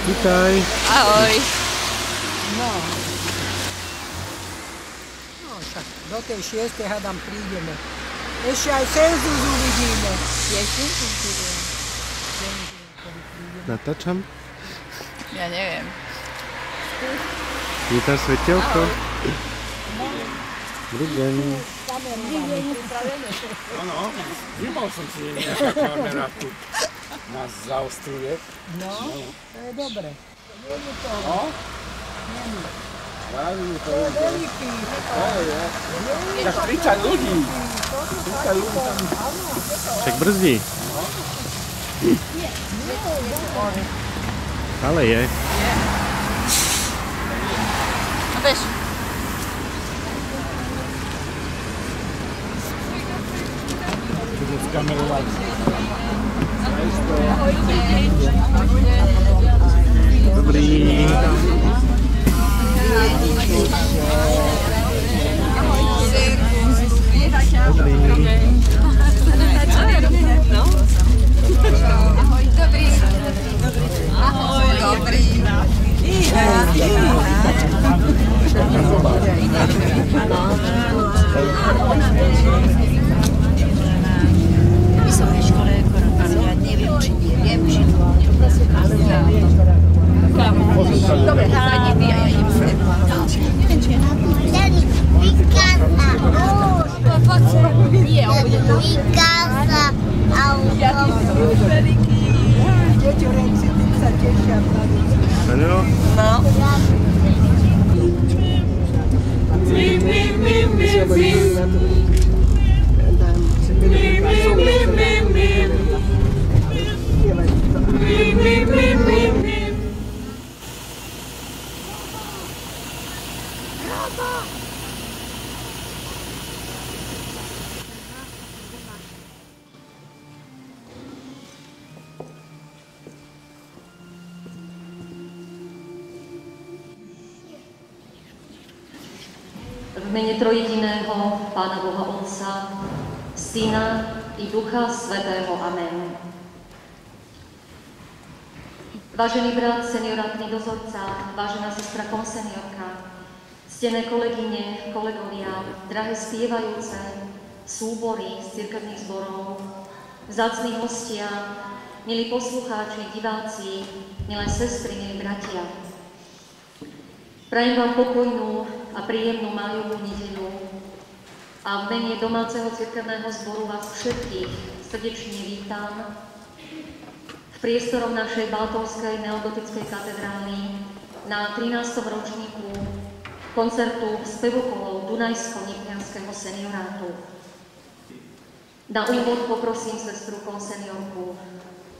Vítaj. Ahoj. No. No však do tej 6. hádam prídeme. Ešte aj cenzus uvidíme. Natáčam. Ja neviem. Vítaj svetelko. Dobrý deň. Áno, vymal som si nejaká kamera tu nás zaostruje. No, to je dobre. Nie je to. No? Nie. Vážne to To je je. veľký. Tak 30 ľudí. 30 ľudí tam. Však brzdí. Ale je. No bež. Budú skamerovať. Dobrý. Dobrý. Ahoj, dobrý. Ahoj, dobrý. V vysokej škole ja neviem, či nie. Viem, či to. Dobre, sadni ty a ja idem s tebou. Neviem, či je na to. Nie, on bude tu. Deťorenci, tým sa tešia. Áno. No. V mene trojjediného Pána Boha Otca, Syna i Ducha Svätého. Amen. Vážený brat, seniorátny dozorca, vážená sestra konseniorka, ctené kolegyne, kolegovia, drahé spievajúce, súbory z cirkevných zborov, vzácni hostia, milí poslucháči, diváci, milé sestry, milí bratia. Prajem vám pokojnú a príjemnú májovú nedeľu a v mene domáceho cirkevného zboru vás všetkých srdečne vítam v priestoroch našej Baltovskej neogotickej katedrály na 13. ročníku koncertu spevokolov Dunajsko-Nitrianskeho seniorátu. Na úvod poprosím sestru konseniorku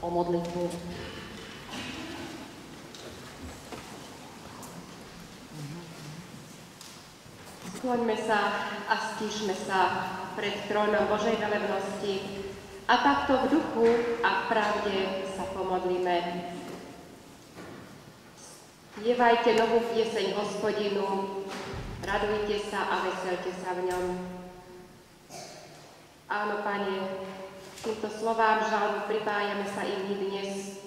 o modlitbu. Skloňme sa a stíšme sa pred trónom Božej velebnosti a takto v duchu a v pravde sa pomodlíme. Spievajte novú pieseň Hospodinu, radujte sa a veselte sa v ňom. Áno, Pane, týmto slovám žalmu pripájame sa i my dnes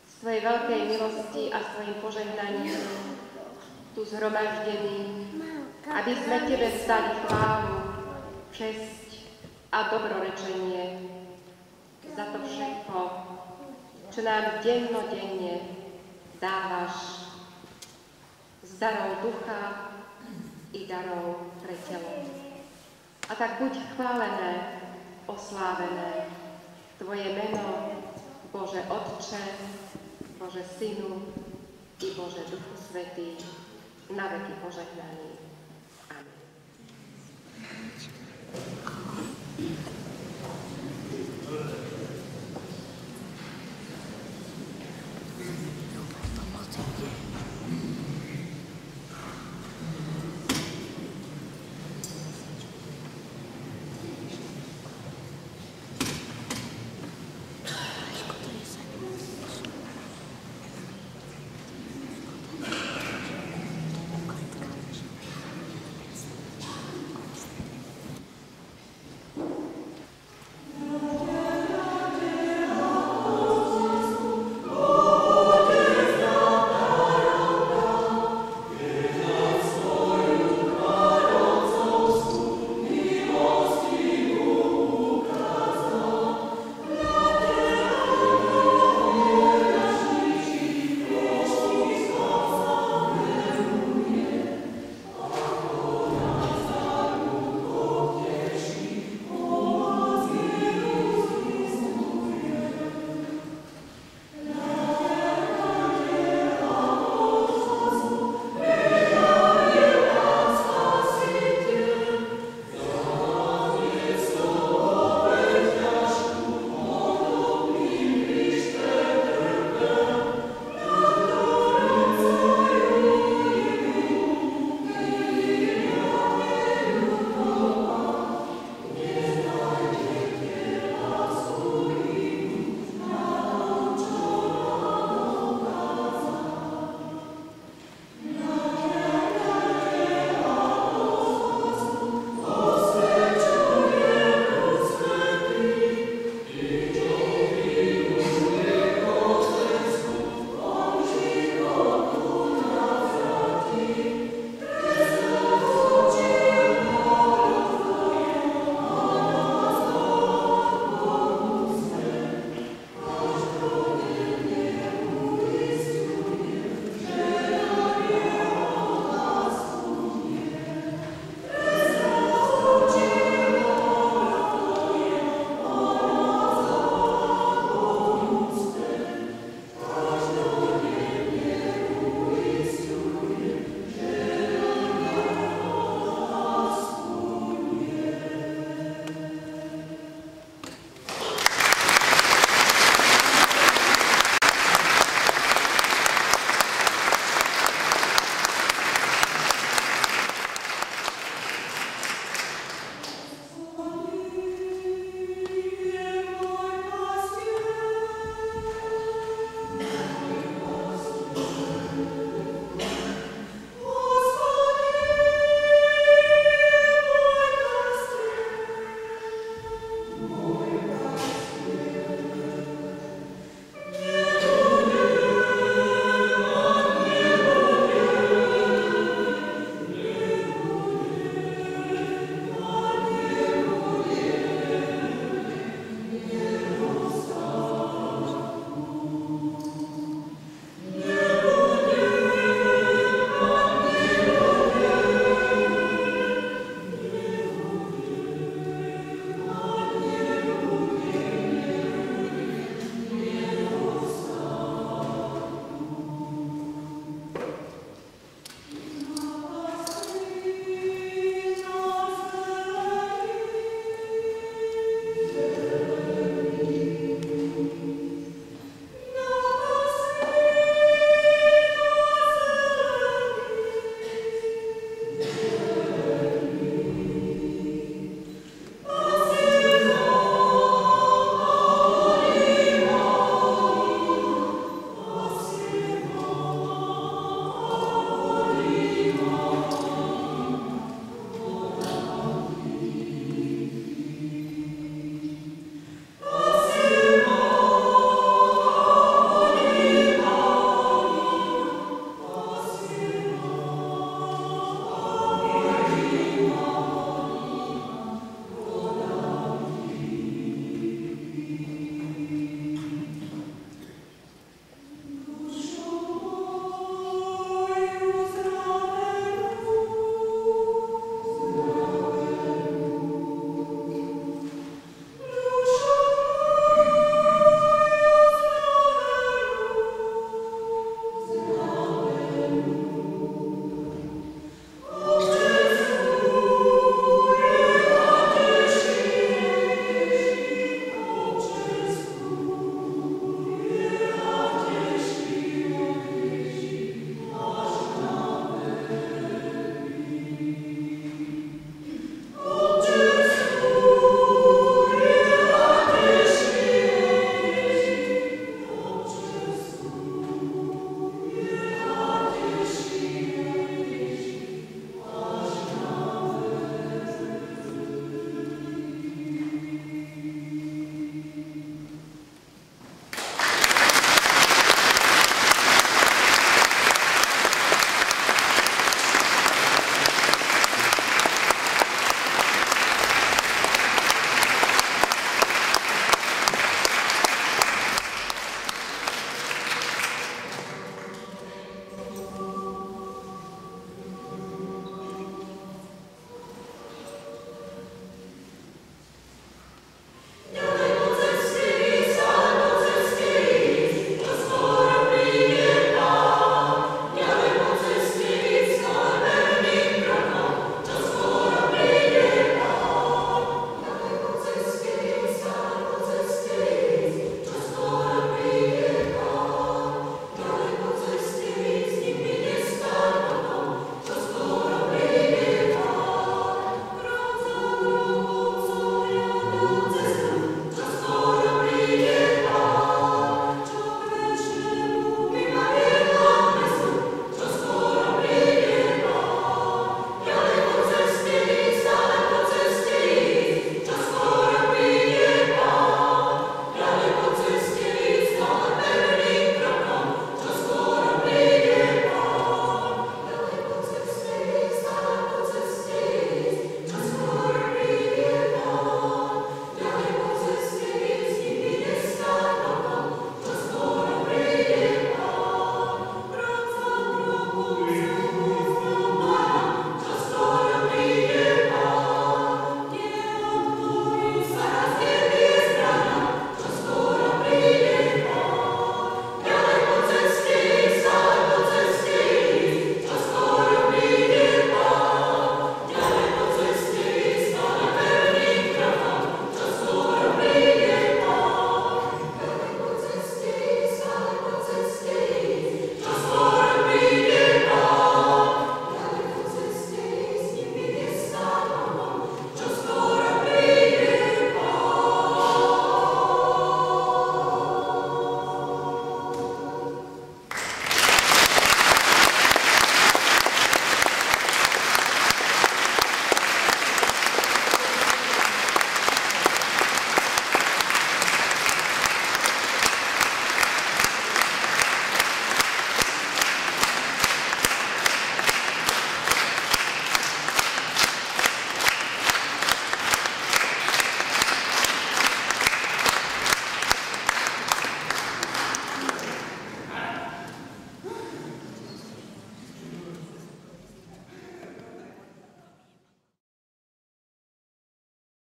z Tvojej veľkej milosti a s Tvojim požehnaním tu zhromaždení, aby sme Tebe vzdali chválu, česť a dobrorečenie za to všetko, čo nám dennodenne dávaš z darov ducha i darov pre telo. A tak buď chválené, oslávené Tvoje meno, Bože Otče, Bože Synu i Bože Duchu Svätý, na veky požehnaný. Amen.